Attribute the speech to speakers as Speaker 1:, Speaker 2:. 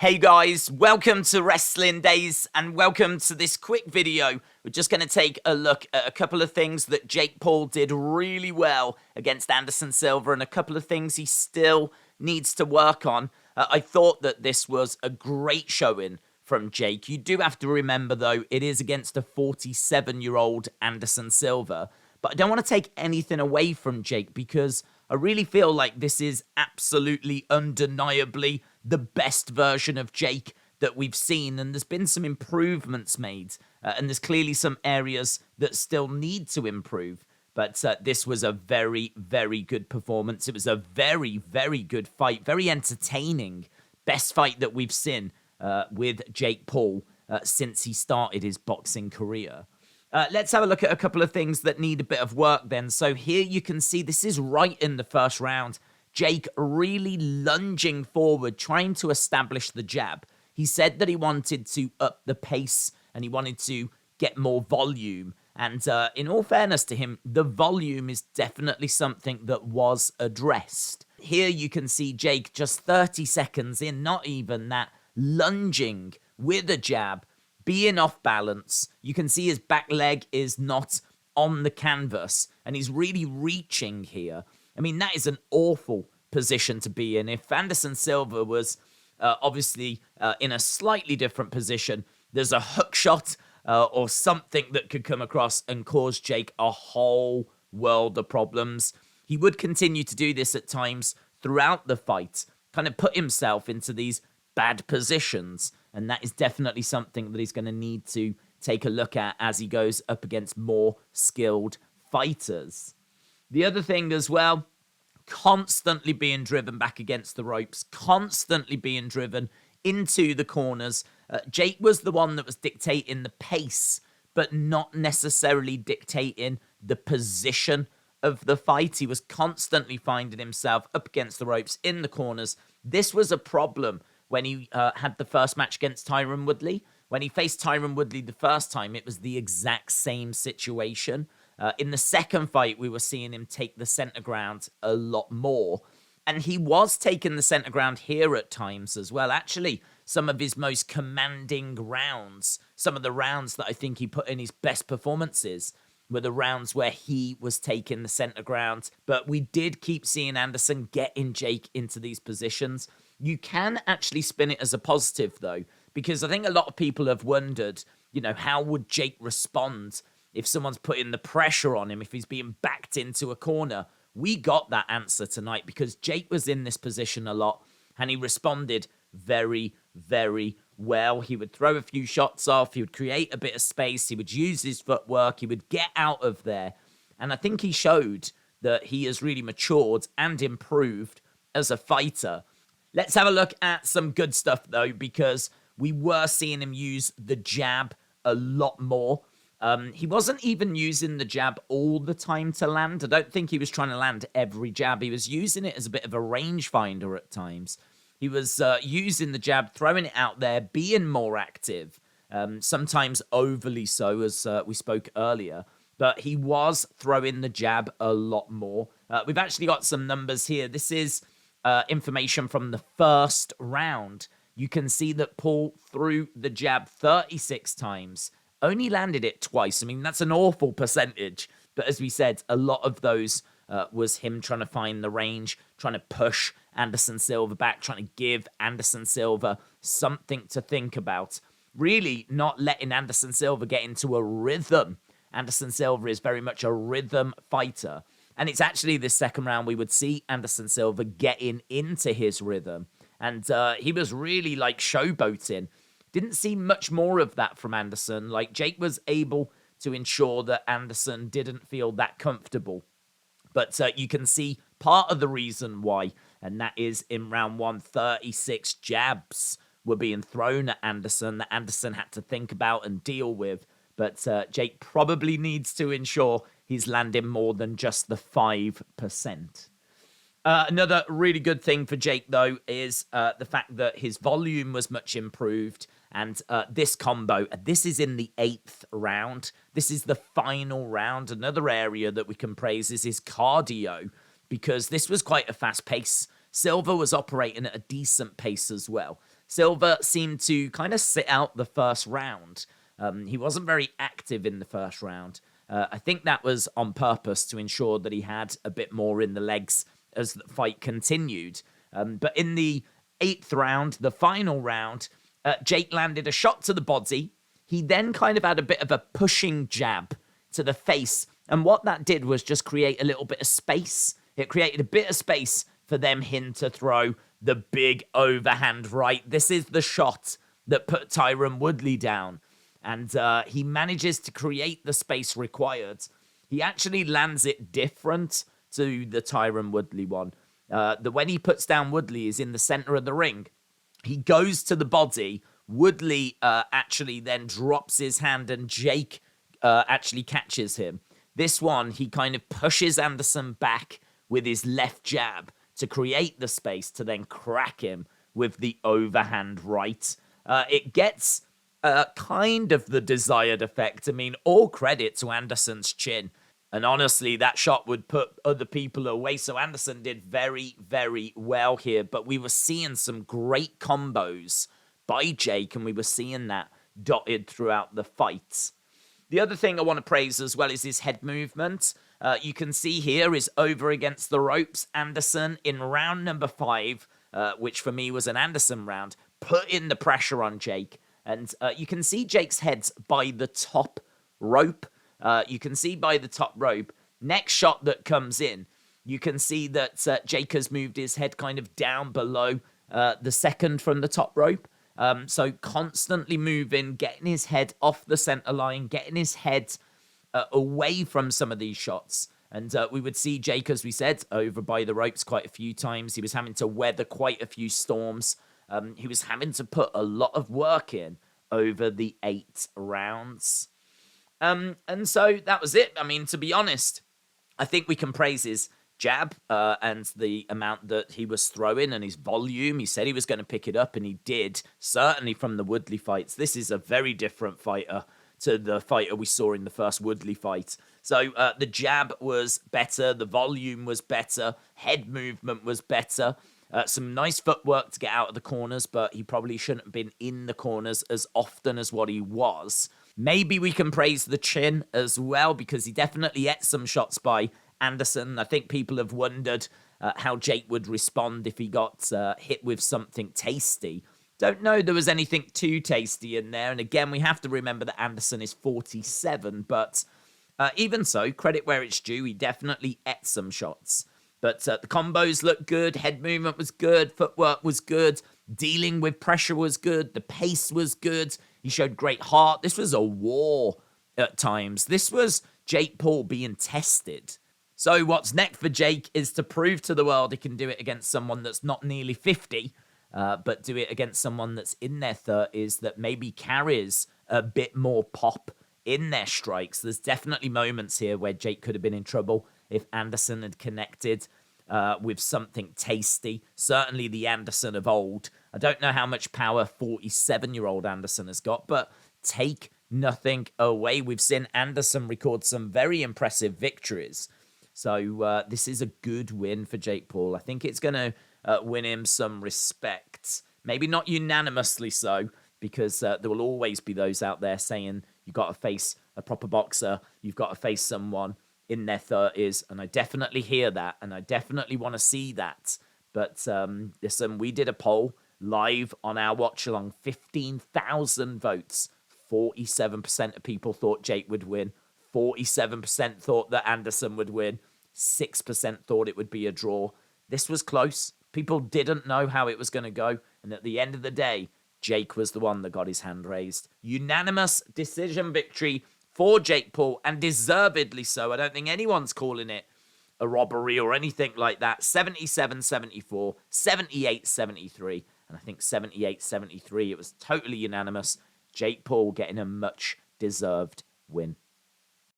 Speaker 1: Hey guys, welcome to Wrestling Daze and welcome to this quick video. We're just going to take a look at a couple of things that Jake Paul did really well against Anderson Silva and a couple of things he still needs to work on. I thought that this was a great showing from Jake. You do have to remember though, it is against a 47-year-old Anderson Silva. But I don't want to take anything away from Jake because I really feel like this is absolutely undeniably the best version of Jake that we've seen, and there's been some improvements made, and there's clearly some areas that still need to improve, but this was a very, very good performance. It was a very, very good fight, very entertaining, best fight that we've seen with Jake Paul since he started his boxing career. Let's have a look at a couple of things that need a bit of work then. So here you can see this is right in the first round. Jake really lunging forward, trying to establish the jab. He said that he wanted to up the pace and he wanted to get more volume. And in all fairness to him, the volume is definitely something that was addressed. Here you can see Jake just 30 seconds in, not even that, lunging with a jab, being off balance. You can see his back leg is not on the canvas and he's really reaching here. I mean, that is an awful position to be in. If Anderson Silva was obviously in a slightly different position, there's a hook shot or something that could come across and cause Jake a whole world of problems. He would continue to do this at times throughout the fight, kind of put himself into these bad positions, and that is definitely something that he's going to need to take a look at as he goes up against more skilled fighters. The other thing as well, constantly being driven back against the ropes, constantly being driven into the corners. Jake was the one that was dictating the pace, but not necessarily dictating the position of the fight. He was constantly finding himself up against the ropes in the corners. This was a problem when he had the first match against Tyron Woodley. When he faced Tyron Woodley the first time, it was the exact same situation. In the second fight, we were seeing him take the center ground a lot more. And he was taking the center ground here at times as well. Actually, some of his most commanding rounds, some of the rounds that I think he put in his best performances, were the rounds where he was taking the center ground. But we did keep seeing Anderson getting Jake into these positions. You can actually spin it as a positive, though, because I think a lot of people have wondered, how would Jake respond if someone's putting the pressure on him, if he's being backed into a corner? We got that answer tonight because Jake was in this position a lot and he responded very, very well. He would throw a few shots off, he would create a bit of space, he would use his footwork, he would get out of there. And I think he showed that he has really matured and improved as a fighter. Let's have a look at some good stuff, though, because we were seeing him use the jab a lot more. He wasn't even using the jab all the time to land. I don't think he was trying to land every jab. He was using it as a bit of a rangefinder at times. He was using the jab, throwing it out there, being more active, sometimes overly so, as we spoke earlier. But he was throwing the jab a lot more. We've actually got some numbers here. This is information from the first round. You can see that Paul threw the jab 36 times, only landed it twice. I mean, that's an awful percentage. But as we said, a lot of those was him trying to find the range, trying to push Anderson Silva back, trying to give Anderson Silva something to think about. Really not letting Anderson Silva get into a rhythm. Anderson Silva is very much a rhythm fighter. And it's actually this second round we would see Anderson Silva getting into his rhythm. And he was really like showboating. Didn't see much more of that from Anderson. Like Jake was able to ensure that Anderson didn't feel that comfortable. But you can see part of the reason why. And that is in round 1, 36 jabs were being thrown at Anderson that Anderson had to think about and deal with. But Jake probably needs to ensure he's landing more than just the 5%. Another really good thing for Jake, though, is the fact that his volume was much improved. And this combo, this is in the 8th round. This is the final round. Another area that we can praise is his cardio, because this was quite a fast pace. Silva was operating at a decent pace as well. Silva seemed to kind of sit out the first round. He wasn't very active in the first round. I think that was on purpose to ensure that he had a bit more in the legs as the fight continued. But in the 8th round, the final round, Jake landed a shot to the body. He then kind of had a bit of a pushing jab to the face. And what that did was just create a little bit of space. It created a bit of space for him to throw the big overhand right. This is the shot that put Tyron Woodley down. And he manages to create the space required. He actually lands it different to the Tyron Woodley one. When he puts down Woodley is in the center of the ring. He goes to the body. Woodley actually then drops his hand and Jake actually catches him. This one, he kind of pushes Anderson back with his left jab to create the space to then crack him with the overhand right. It gets kind of the desired effect. I mean, all credit to Anderson's chin. And honestly, that shot would put other people away. So Anderson did very, very well here. But we were seeing some great combos by Jake, and we were seeing that dotted throughout the fights. The other thing I want to praise as well is his head movement. You can see here is over against the ropes. Anderson in round number 5, which for me was an Anderson round, put in the pressure on Jake. And you can see Jake's head's by the top rope. You can see by the top rope. Next shot that comes in, you can see that Jake has moved his head kind of down below the second from the top rope. So constantly moving, getting his head off the center line, getting his head away from some of these shots. And we would see Jake, as we said, over by the ropes quite a few times. He was having to weather quite a few storms. He was having to put a lot of work in over the 8 rounds. And so that was it. I mean, to be honest, I think we can praise his jab and the amount that he was throwing and his volume. He said he was going to pick it up, and he did, certainly from the Woodley fights. This is a very different fighter to the fighter we saw in the first Woodley fight. So the jab was better, the volume was better, head movement was better. Some nice footwork to get out of the corners, but he probably shouldn't have been in the corners as often as what he was. Maybe we can praise the chin as well, because he definitely ate some shots by Anderson. I think people have wondered how Jake would respond if he got hit with something tasty. Don't know there was anything too tasty in there. And again, we have to remember that Anderson is 47, but even so, credit where it's due, he definitely ate some shots. But the combos looked good, head movement was good, footwork was good, dealing with pressure was good, the pace was good, he showed great heart. This was a war at times. This was Jake Paul being tested. So what's next for Jake is to prove to the world he can do it against someone that's not nearly 50, but do it against someone that's in their 30s that maybe carries a bit more pop in their strikes. There's definitely moments here where Jake could have been in trouble if Anderson had connected with something tasty. Certainly the Anderson of old. I don't know how much power 47-year-old Anderson has got, but take nothing away. We've seen Anderson record some very impressive victories. So this is a good win for Jake Paul. I think it's going to win him some respect. Maybe not unanimously so, because there will always be those out there saying you've got to face a proper boxer, you've got to face someone in their 30s, and I definitely hear that, and I definitely want to see that. But listen, we did a poll live on our watch-along, 15,000 votes. 47% of people thought Jake would win. 47% thought that Anderson would win. 6% thought it would be a draw. This was close. People didn't know how it was going to go, and at the end of the day, Jake was the one that got his hand raised. Unanimous decision victory for Jake Paul, and deservedly so. I don't think anyone's calling it a robbery or anything like that. 77-74, 78-73, and I think 78-73. It was totally unanimous. Jake Paul getting a much-deserved win.